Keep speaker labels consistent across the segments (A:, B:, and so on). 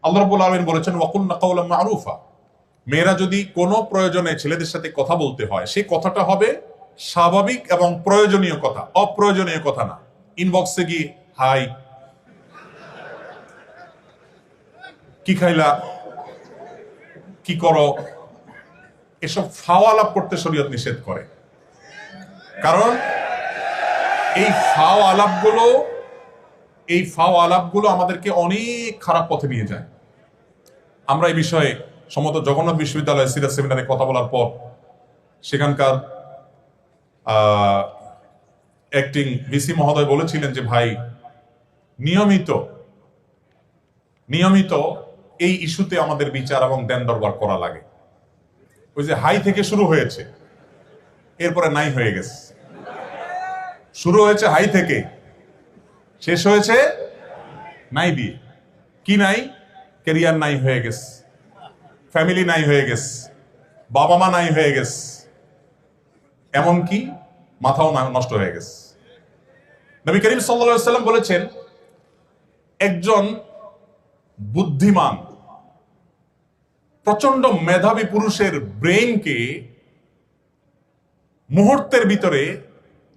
A: আল্লাহ রাব্বুল আলামিন বলেছেন ওয়াকুলনা কাওলাম মারুফা, মেয়েরা যদি কোনো প্রয়োজনে ছেলেদের সাথে কথা বলতে হয় সেই কথাটা হবে স্বাভাবিক এবং প্রয়োজনীয় কথা, অপ্রয়োজনীয় কথা না। ইনবক্সে গিয়ে হাই, কি খাইলা, কি করো, এসব ফাও আলাপ করতে শরীয়ত নিষেধ করে। কারণ এই ফাও আলাপগুলো আমাদেরকে অনেক খারাপ পথে নিয়ে যায়। আমরা এই বিষয়ে সম্ভবত জগন্নাথ বিশ্ববিদ্যালয় সিরাজ সেমিনারে কথা বলার পর সেখানকার অ্যাক্টিং ভিসি মহোদয় বলেছিলেন যে ভাই, নিয়মিত এই ইস্যুতে আমাদের বিচার এবং দেন দরবার করা লাগে। ওই যে হাই থেকে শুরু হয়েছে, এরপরে নাই হয়ে গেছে। শুরু হয়েছে হাই থেকে, শেষ হয়েছে নাই দিয়ে। কি নাই? ক্যারিয়ার নাই হয়ে গেছে, ফ্যামিলি নাই হয়ে গেছে, বাবা মা নাই হয়ে গেছে, এমনকি মাথাও নষ্ট হয়ে গেছে। নবী করিম সাল্লাল্লাহু আলাইহি ওয়াসাল্লাম বলেছেন, একজন বুদ্ধিমান প্রচন্ড মেধাবী পুরুষের ব্রেইনকে মুহূর্তের ভিতরে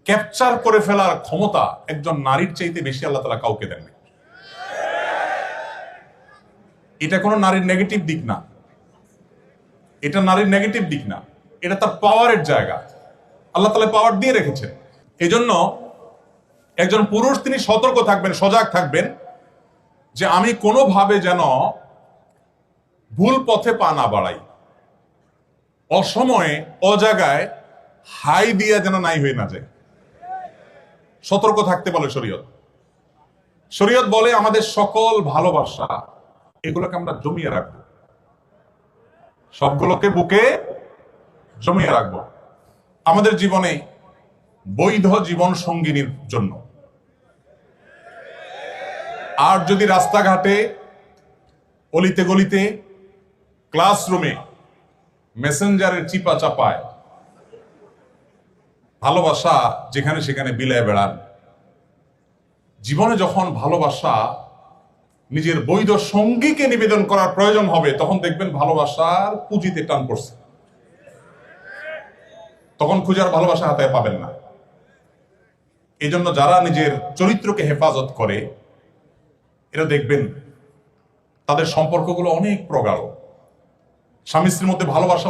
A: ক্যাপচার করে ফেলার ক্ষমতা একজন নারীর চাইতে বেশি আল্লাহ তাআলা কাউকে দেননি। এটা কোনো নারীর নেগেটিভ দিক না, এটা নারীর নেগেটিভ দিক না, এটা তার পাওয়ারের জায়গা। আল্লাহ তাআলা পাওয়ার দিয়ে রেখেছেন। এজন্য একজন পুরুষ তিনি সতর্ক থাকবেন, সজাগ থাকবেন যে আমি কোনোভাবে যেন ভুল পথে পা না বাড়াই, অসময়ে অজাগায় হাই দিয়া যেন নাই হয়ে না যায়। সতর্ক থাকতে বলে শরীয়ত বলে আমাদের সকল ভালোবাসা এগুলোকে আমরা জমিয়ে রাখবো, সবগুলোকে বুকে জমিয়ে রাখবো আমাদের জীবনে বৈধ জীবন সঙ্গিনীর জন্য। আর যদি রাস্তাঘাটে, অলিতে গলিতে, ক্লাসরুমে, মেসেঞ্জারের চিপা চাপায় ভালোবাসা যেখানে সেখানে বিলায় বেড়ান, জীবনে যখন ভালোবাসা নিজের বৈধ সঙ্গীকে নিবেদন করার প্রয়োজন হবে, তখন দেখবেন ভালোবাসার পুঁজিতে টান পড়ছে। তখন খুঁজার ভালোবাসা হাতে পাবেন না। এই জন্য যারা নিজের চরিত্রকে হেফাজত করে, এরা দেখবেন তাদের সম্পর্কগুলো অনেক প্রগাঢ়। স্বামী স্ত্রীর মধ্যে ভালোবাসা